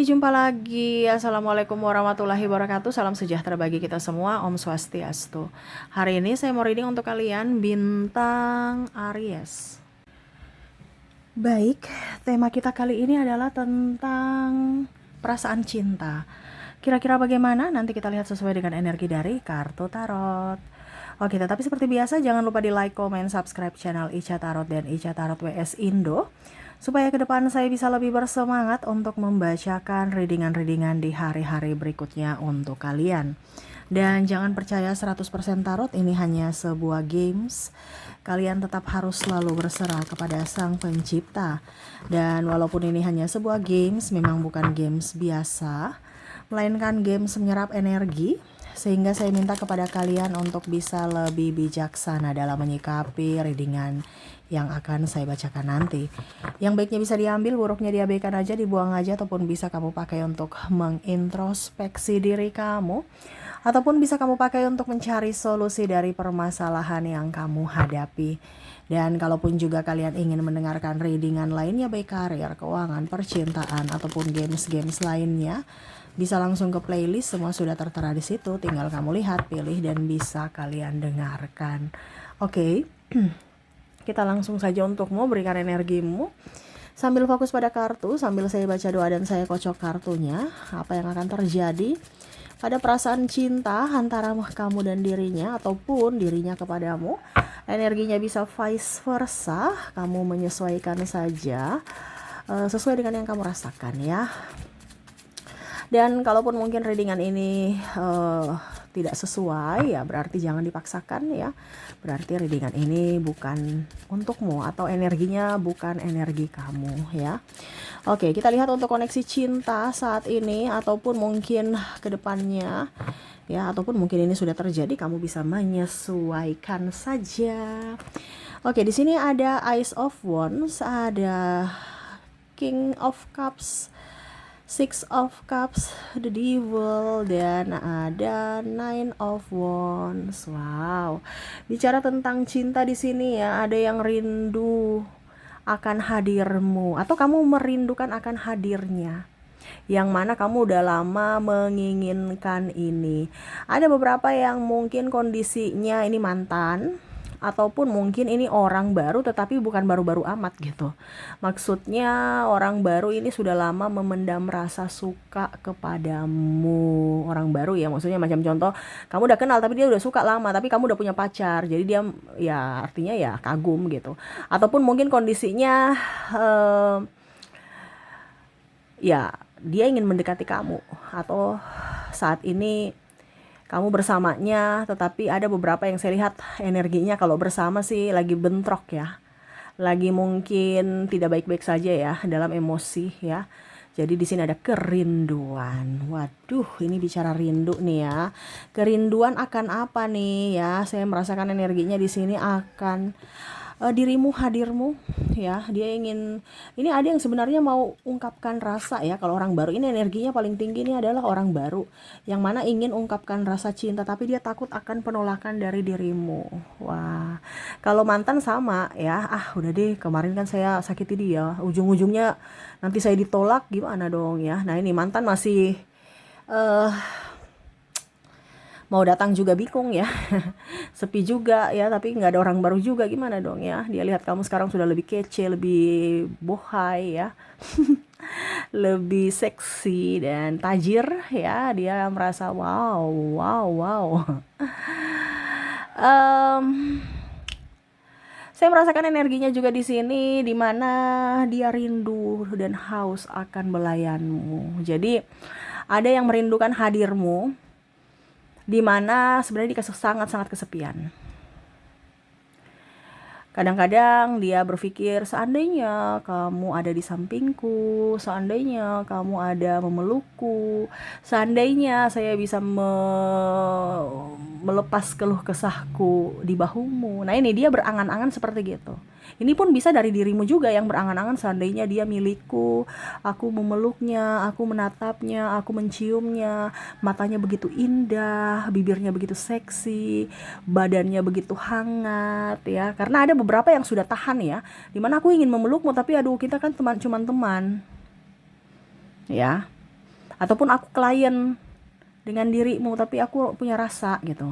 Jumpa lagi. Assalamualaikum warahmatullahi wabarakatuh. Salam sejahtera bagi kita semua. Om Swastiastu. Hari ini saya mau reading untuk kalian bintang Aries. Baik, tema kita kali ini adalah tentang perasaan cinta. Kira-kira bagaimana? Nanti kita lihat sesuai dengan energi dari kartu tarot. Oke, tetapi seperti biasa jangan lupa di like, comment, subscribe channel Ica Tarot dan Ica Tarot WS Indo, supaya ke depan saya bisa lebih bersemangat untuk membacakan readingan-readingan di hari-hari berikutnya untuk kalian. Dan jangan percaya 100% tarot ini hanya sebuah games. Kalian tetap harus selalu berserah kepada Sang Pencipta. Dan walaupun ini hanya sebuah games, memang bukan games biasa, melainkan games menyerap energi. Sehingga saya minta kepada kalian untuk bisa lebih bijaksana dalam menyikapi readingan yang akan saya bacakan nanti. Yang baiknya bisa diambil, buruknya diabaikan aja, dibuang aja, ataupun bisa kamu pakai untuk mengintrospeksi diri kamu, ataupun bisa kamu pakai untuk mencari solusi dari permasalahan yang kamu hadapi. Dan kalaupun juga kalian ingin mendengarkan readingan lainnya, baik karir, keuangan, percintaan, ataupun games-games lainnya, bisa langsung ke playlist, semua sudah tertera di situ. Tinggal kamu lihat, pilih, dan bisa kalian dengarkan. Oke. Kita langsung saja untuk mau berikan energimu. Sambil fokus pada kartu, sambil saya baca doa dan saya kocok kartunya, apa yang akan terjadi pada perasaan cinta antara kamu dan dirinya, ataupun dirinya kepadamu. Energinya bisa vice versa, kamu menyesuaikan saja sesuai dengan yang kamu rasakan ya. Dan kalaupun mungkin readingan ini tidak sesuai, ya berarti jangan dipaksakan ya. Berarti readingan ini bukan untukmu, atau energinya bukan energi kamu ya. Oke, kita lihat untuk koneksi cinta saat ini, ataupun mungkin ke depannya ya, ataupun mungkin ini sudah terjadi, kamu bisa menyesuaikan saja. Oke, di sini ada Ace of Wands, ada King of Cups, Six of Cups, The Devil, dan ada Nine of Wands. Wow, bicara tentang cinta di sini ya. Ada yang rindu akan hadirmu, atau kamu merindukan akan hadirnya, yang mana kamu udah lama menginginkan ini. Ada beberapa yang mungkin kondisinya ini mantan, ataupun mungkin ini orang baru, tetapi bukan baru-baru amat gitu. Maksudnya orang baru ini sudah lama memendam rasa suka kepadamu. Orang baru ya, maksudnya macam contoh, kamu udah kenal tapi dia udah suka lama, tapi kamu udah punya pacar, jadi dia ya artinya ya kagum gitu. Ataupun mungkin kondisinya ya dia ingin mendekati kamu, atau saat ini kamu bersamanya, tetapi ada beberapa yang saya lihat energinya kalau bersama sih lagi bentrok ya. Lagi mungkin tidak baik-baik saja ya dalam emosi ya. Jadi di sini ada kerinduan. Waduh, ini bicara rindu nih ya. Kerinduan akan apa nih ya? Saya merasakan energinya di sini akan dirimu, hadirmu ya. Dia ingin, ini ada yang sebenarnya mau ungkapkan rasa ya. Kalau orang baru ini energinya paling tinggi, ini adalah orang baru yang mana ingin ungkapkan rasa cinta, tapi dia takut akan penolakan dari dirimu. Wah, kalau mantan sama ya, udah deh, kemarin kan saya sakiti dia, ujung-ujungnya nanti saya ditolak, gimana dong ya. Nah ini mantan masih mau datang juga bingung ya. Sepi juga ya, tapi nggak ada orang baru juga, gimana dong ya. Dia lihat kamu sekarang sudah lebih kece, lebih bohai ya. Lebih seksi dan tajir ya. Dia merasa wow. Saya merasakan energinya juga di sini, di mana dia rindu dan haus akan belayanmu. Jadi ada yang merindukan hadirmu, di mana sebenarnya dia sangat-sangat kesepian. Kadang-kadang dia berpikir, seandainya kamu ada di sampingku, seandainya kamu ada memelukku, seandainya saya bisa melepas keluh kesahku di bahumu. Nah ini dia berangan-angan seperti gitu. Ini pun bisa dari dirimu juga yang berangan-angan, seandainya dia milikku, aku memeluknya, aku menatapnya, aku menciumnya, matanya begitu indah, bibirnya begitu seksi, badannya begitu hangat ya. Karena ada beberapa yang sudah tahan ya, dimana aku ingin memelukmu, tapi aduh kita kan cuman teman ya. ataupun aku klien dengan dirimu tapi aku punya rasa gitu.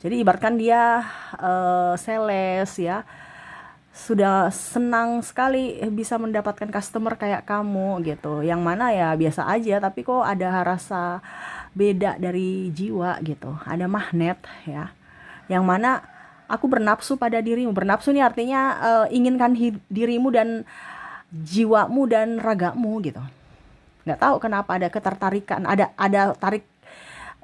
Jadi ibaratkan dia sales ya, sudah senang sekali bisa mendapatkan customer kayak kamu gitu, yang mana ya biasa aja tapi kok ada rasa beda dari jiwa gitu, ada magnet ya, yang mana aku bernafsu pada dirimu. Bernafsu ini artinya inginkan dirimu dan jiwamu dan ragamu gitu. Nggak tahu kenapa ada ketertarikan, ada tarik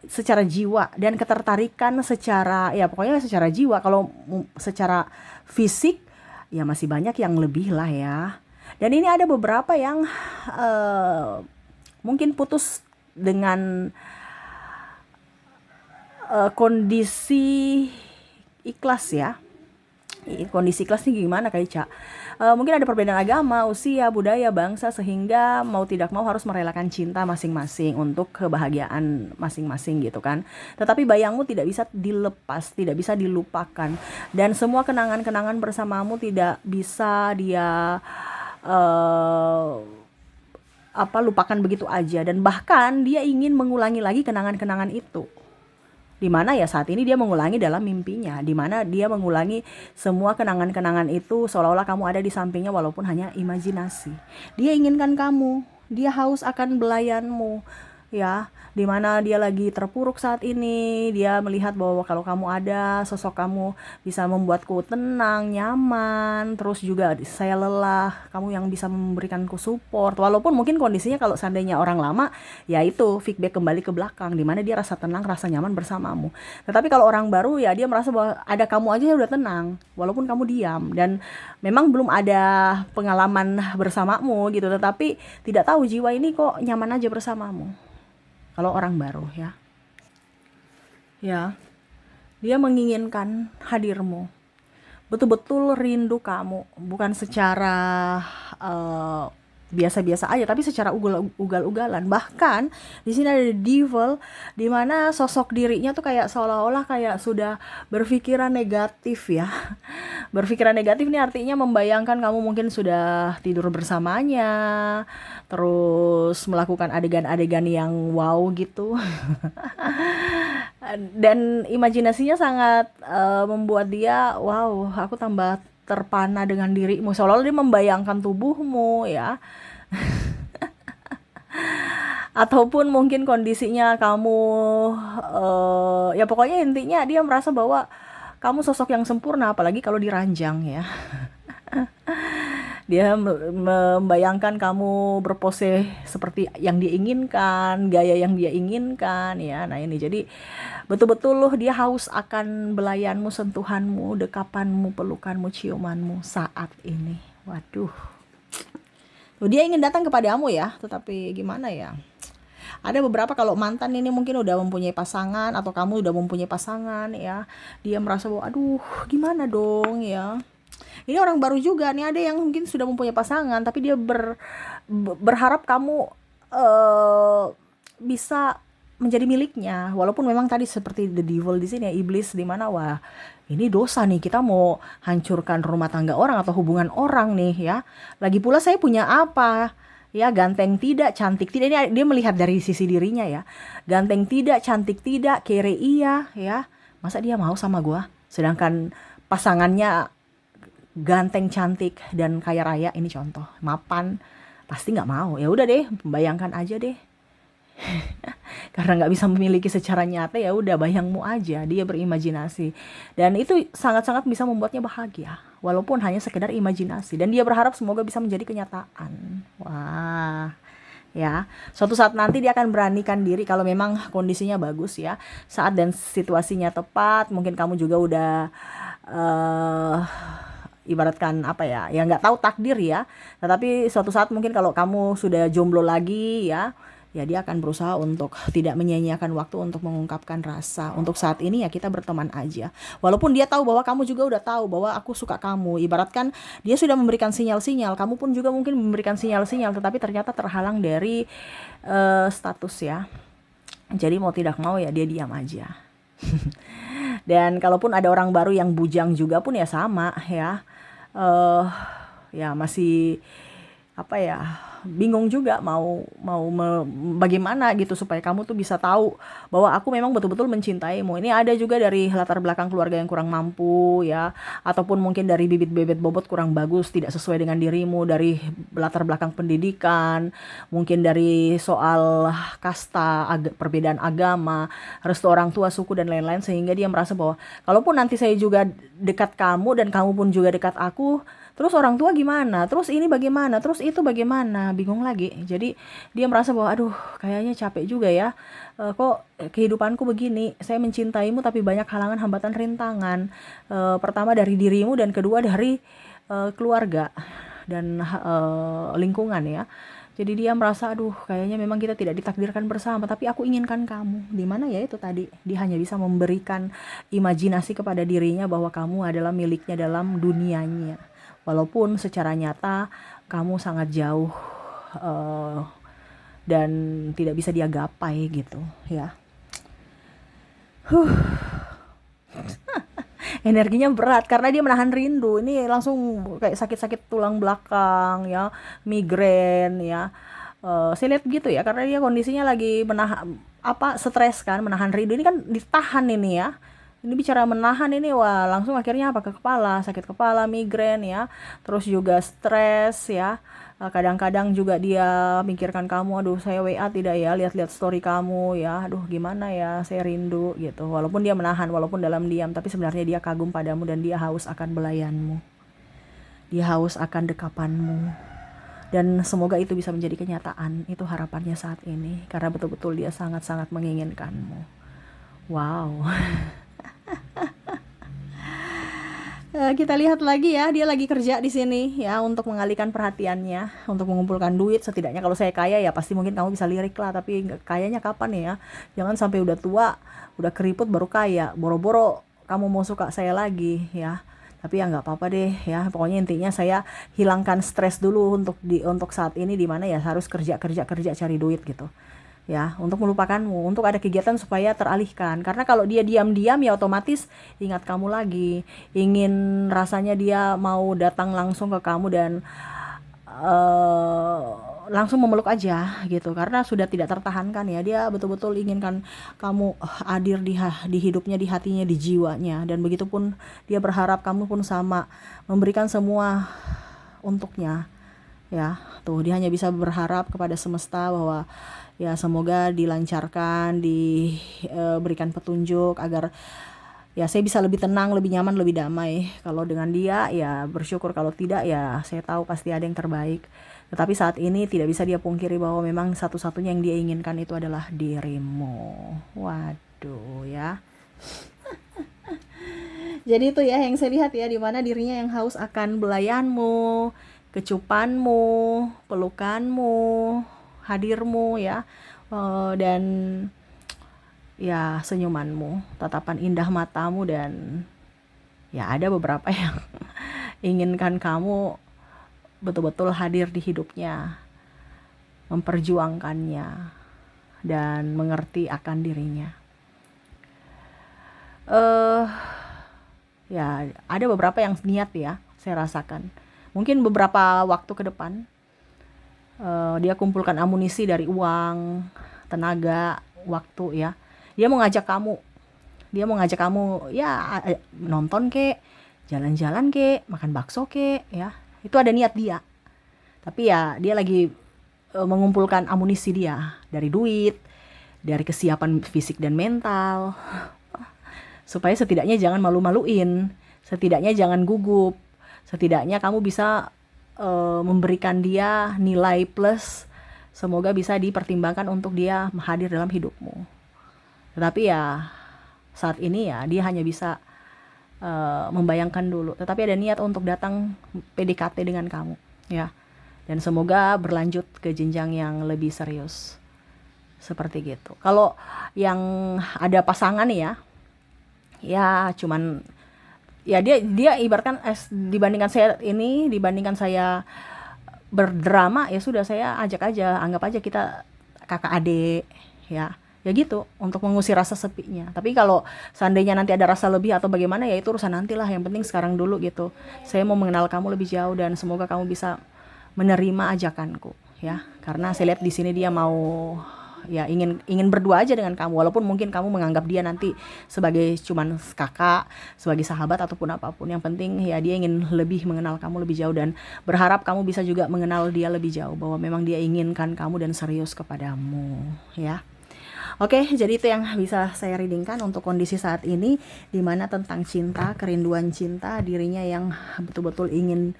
secara jiwa dan ketertarikan secara, ya pokoknya secara jiwa. Kalau secara fisik ya masih banyak yang lebih lah ya. Dan ini ada beberapa yang mungkin putus dengan kondisi ikhlas ya. Kondisi ikhlas ini gimana Kak Ica? Mungkin ada perbedaan agama, usia, budaya, bangsa, sehingga mau tidak mau harus merelakan cinta masing-masing untuk kebahagiaan masing-masing gitu kan. Tetapi bayangmu tidak bisa dilepas, tidak bisa dilupakan, dan semua kenangan-kenangan bersamamu tidak bisa dia lupakan begitu aja, dan bahkan dia ingin mengulangi lagi kenangan-kenangan itu. Dimana ya saat ini dia mengulangi dalam mimpinya, dimana dia mengulangi semua kenangan-kenangan itu seolah-olah kamu ada di sampingnya walaupun hanya imajinasi. Dia inginkan kamu, dia haus akan belayanmu ya, dimana dia lagi terpuruk saat ini. Dia melihat bahwa kalau kamu ada, sosok kamu bisa membuatku tenang, nyaman, terus juga saya lelah, kamu yang bisa memberikanku support. Walaupun mungkin kondisinya kalau seandainya orang lama, ya itu feedback kembali ke belakang, dimana dia rasa tenang, rasa nyaman bersamamu. Tetapi kalau orang baru ya dia merasa bahwa ada kamu aja ya udah tenang, walaupun kamu diam, dan memang belum ada pengalaman bersamamu gitu, tetapi tidak tahu jiwa ini kok nyaman aja bersamamu. Kalau orang baru ya, dia menginginkan hadirmu, betul-betul rindu kamu, bukan secara biasa-biasa aja, tapi secara ugal-ugalan. Bahkan di sini ada the devil, di mana sosok dirinya tuh kayak seolah-olah kayak sudah berpikiran negatif ya. Berpikiran negatif ini artinya membayangkan kamu mungkin sudah tidur bersamanya, terus melakukan adegan-adegan yang wow gitu. Dan imajinasinya sangat membuat dia, wow, aku tambah terpana dengan dirimu, seolah-olah dia membayangkan tubuhmu ya. Ataupun mungkin kondisinya kamu ya pokoknya intinya dia merasa bahwa kamu sosok yang sempurna, apalagi kalau diranjang ya. Dia membayangkan kamu berpose seperti yang dia inginkan, gaya yang dia inginkan ya. Nah ini jadi betul-betul loh dia haus akan belayanmu, sentuhanmu, dekapanmu, pelukanmu, ciumanmu saat ini. Waduh. Loh, dia ingin datang kepadamu ya, tetapi gimana ya? Ada beberapa kalau mantan ini mungkin udah mempunyai pasangan, atau kamu udah mempunyai pasangan ya. Dia merasa bahwa aduh gimana dong ya. Ini orang baru juga nih, ada yang mungkin sudah mempunyai pasangan tapi dia berharap kamu bisa menjadi miliknya, walaupun memang tadi seperti the devil di sini ya, iblis, di mana wah ini dosa nih, kita mau hancurkan rumah tangga orang atau hubungan orang nih ya. Lagi pula saya punya apa ya, ganteng tidak, cantik tidak, ini dia melihat dari sisi dirinya ya. Ganteng tidak, cantik tidak, kere iya ya, masa dia mau sama gua, sedangkan pasangannya ganteng, cantik, dan kaya raya, ini contoh, mapan, pasti nggak mau. Ya udah deh, bayangkan aja deh. Karena nggak bisa memiliki secara nyata, ya udah bayangmu aja, dia berimajinasi, dan itu sangat-sangat bisa membuatnya bahagia walaupun hanya sekedar imajinasi, dan dia berharap semoga bisa menjadi kenyataan. Wah ya, suatu saat nanti dia akan beranikan diri kalau memang kondisinya bagus ya, saat dan situasinya tepat. Mungkin kamu juga udah ibaratkan apa ya, ya nggak tahu takdir ya, tetapi suatu saat mungkin kalau kamu sudah jomblo lagi ya, ya dia akan berusaha untuk tidak menyia-nyiakan waktu untuk mengungkapkan rasa. Untuk saat ini ya kita berteman aja, walaupun dia tahu bahwa kamu juga udah tahu bahwa aku suka kamu. Ibaratkan dia sudah memberikan sinyal-sinyal, kamu pun juga mungkin memberikan sinyal-sinyal, tetapi ternyata terhalang dari status ya. Jadi mau tidak mau ya dia diam aja. Dan kalaupun ada orang baru yang bujang juga pun ya sama ya, ya masih apa ya, bingung juga mau mau bagaimana gitu supaya kamu tuh bisa tahu bahwa aku memang betul-betul mencintaimu. Ini ada juga dari latar belakang keluarga yang kurang mampu ya, ataupun mungkin dari bibit-bibit bobot kurang bagus, tidak sesuai dengan dirimu, dari latar belakang pendidikan, mungkin dari soal kasta, perbedaan agama, restu orang tua, suku dan lain-lain, sehingga dia merasa bahwa kalaupun nanti saya juga dekat kamu dan kamu pun juga dekat aku, terus orang tua gimana? Terus ini bagaimana? Terus itu bagaimana? Bingung lagi. Jadi dia merasa bahwa aduh, kayaknya capek juga ya. Kok kehidupanku begini? Saya mencintaimu tapi banyak halangan, hambatan, rintangan. Pertama dari dirimu dan kedua dari keluarga dan lingkungan ya. Jadi dia merasa aduh, kayaknya memang kita tidak ditakdirkan bersama, tapi aku inginkan kamu. Di mana ya itu tadi? Dia hanya bisa memberikan imajinasi kepada dirinya bahwa kamu adalah miliknya dalam dunianya. Walaupun secara nyata kamu sangat jauh uh, dan tidak bisa dia gapai gitu ya. Energinya berat karena dia menahan rindu. Ini langsung kayak sakit-sakit tulang belakang ya, migrain ya. Saya lihat begitu ya, karena dia kondisinya lagi menahan apa, stres kan, menahan rindu. Ini kan ditahan ini ya. Ini bicara menahan ini, wah langsung akhirnya apa, ke kepala, sakit kepala, migrain ya, terus juga stres ya. Kadang-kadang juga dia mikirkan kamu, aduh saya WA tidak ya, lihat-lihat story kamu ya, aduh gimana ya, saya rindu gitu. Walaupun dia menahan, walaupun dalam diam, tapi sebenarnya dia kagum padamu dan dia haus akan belayanmu. Dia haus akan dekapanmu. Dan semoga itu bisa menjadi kenyataan, itu harapannya saat ini, karena betul-betul dia sangat-sangat menginginkanmu. Wow. Kita lihat lagi ya, dia lagi kerja di sini ya untuk mengalihkan perhatiannya, untuk mengumpulkan duit. Setidaknya kalau saya kaya ya pasti mungkin kamu bisa lirik lah, tapi kayanya kapan ya? Jangan sampai udah tua, udah keriput baru kaya, boro-boro kamu mau suka saya lagi ya. Tapi ya nggak apa-apa deh ya. Pokoknya intinya saya hilangkan stres dulu untuk saat ini, di mana ya harus kerja cari duit gitu. Ya, untuk melupakanmu, untuk ada kegiatan supaya teralihkan. Karena kalau dia diam-diam ya otomatis ingat kamu lagi, ingin rasanya dia mau datang langsung ke kamu dan langsung memeluk aja gitu, karena sudah tidak tertahankan ya. Dia betul-betul inginkan kamu hadir di hidupnya, di hatinya, di jiwanya, dan begitupun dia berharap kamu pun sama, memberikan semua untuknya ya. Tuh dia hanya bisa berharap kepada semesta bahwa ya semoga dilancarkan, diberikan petunjuk agar ya saya bisa lebih tenang, lebih nyaman, lebih damai. Kalau dengan dia ya bersyukur, kalau tidak ya saya tahu pasti ada yang terbaik. Tetapi saat ini tidak bisa dia pungkiri bahwa memang satu-satunya yang dia inginkan itu adalah dirimu. Waduh ya. Jadi itu ya yang saya lihat ya, di mana dirinya yang haus akan belayanmu, kecupanmu, pelukanmu, hadirmu ya, dan ya senyumanmu, tatapan indah matamu, dan ya ada beberapa yang inginkan kamu betul-betul hadir di hidupnya, memperjuangkannya dan mengerti akan dirinya. Ya ada beberapa yang niat ya, saya rasakan. Mungkin beberapa waktu ke depan dia kumpulkan amunisi dari uang, tenaga, waktu ya. Dia mau ngajak kamu ya, nonton kek, jalan-jalan kek, makan bakso kek ya. Itu ada niat dia. Tapi ya dia lagi mengumpulkan amunisi dia dari duit, dari kesiapan fisik dan mental. Supaya setidaknya jangan malu-maluin, setidaknya jangan gugup, setidaknya kamu bisa memberikan dia nilai plus, semoga bisa dipertimbangkan untuk dia hadir dalam hidupmu. Tetapi ya saat ini ya dia hanya bisa membayangkan dulu, tetapi ada niat untuk datang PDKT dengan kamu ya, dan semoga berlanjut ke jenjang yang lebih serius seperti gitu. Kalau yang ada pasangan ya cuman ya dia ibaratkan dibandingkan saya berdrama, ya sudah saya ajak aja, anggap aja kita kakak adik ya gitu, untuk mengusir rasa sepinya. Tapi kalau seandainya nanti ada rasa lebih atau bagaimana ya itu urusan nantilah, yang penting sekarang dulu gitu. Saya mau mengenal kamu lebih jauh dan semoga kamu bisa menerima ajakanku ya, karena saya lihat di sini dia mau ya ingin berdua aja dengan kamu, walaupun mungkin kamu menganggap dia nanti sebagai cuman kakak, sebagai sahabat ataupun apapun. Yang penting ya dia ingin lebih mengenal kamu lebih jauh dan berharap kamu bisa juga mengenal dia lebih jauh, bahwa memang dia inginkan kamu dan serius kepadamu ya. Oke, jadi itu yang bisa saya readingkan untuk kondisi saat ini, dimana tentang cinta, kerinduan cinta, dirinya yang betul-betul ingin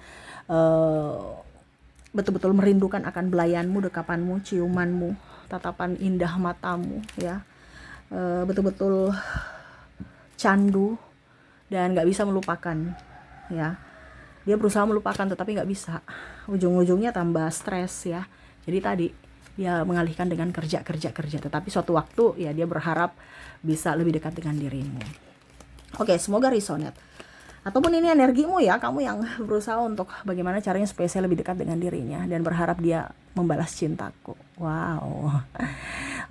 betul-betul merindukan akan belayanmu, dekapanmu, ciumanmu, tatapan indah matamu ya. Betul-betul candu dan gak bisa melupakan ya. Dia berusaha melupakan tetapi gak bisa, ujung-ujungnya tambah stres ya. Jadi tadi dia mengalihkan dengan kerja, tetapi suatu waktu ya dia berharap bisa lebih dekat dengan dirimu. Oke, semoga resonate. Ataupun ini energimu ya, kamu yang berusaha untuk bagaimana caranya supaya saya lebih dekat dengan dirinya dan berharap dia membalas cintaku. Wow.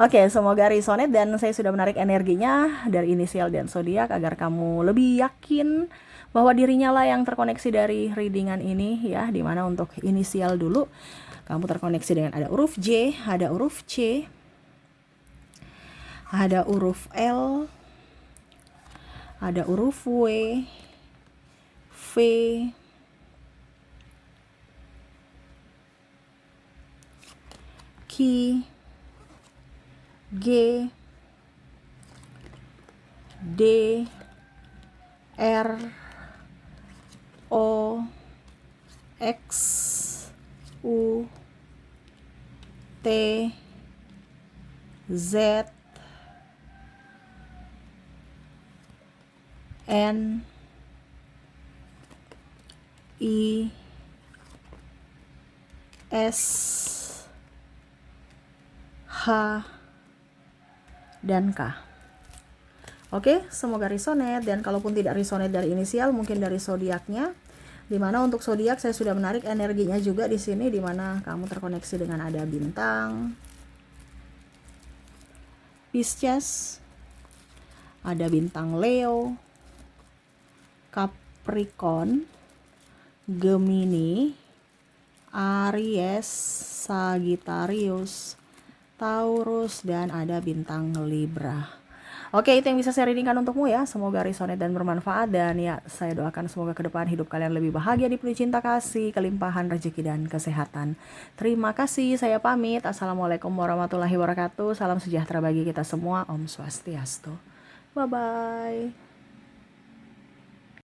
Oke, semoga resonate dan saya sudah menarik energinya dari inisial dan zodiak agar kamu lebih yakin bahwa dirinya lah yang terkoneksi dari readingan ini ya, dimana untuk inisial dulu kamu terkoneksi dengan ada huruf J, ada huruf C, ada huruf L, ada huruf W, V, Q, G, D, R, O, X, U, T, Z, N, I, S, H, dan K. Oke, semoga resonate, dan kalaupun tidak resonate dari inisial, mungkin dari zodiaknya. Dimana untuk zodiak saya sudah menarik energinya juga di sini, dimana kamu terkoneksi dengan ada bintang Pisces, ada bintang Leo, Capricorn, Gemini, Aries, Sagittarius, Taurus, dan ada bintang Libra. Oke, itu yang bisa saya readingkan untukmu ya. Semoga resonate dan bermanfaat, dan ya saya doakan semoga ke depan hidup kalian lebih bahagia, dipenuhi cinta kasih, kelimpahan rezeki dan kesehatan. Terima kasih, saya pamit. Assalamualaikum warahmatullahi wabarakatuh. Salam sejahtera bagi kita semua. Om Swastiastu. Bye bye.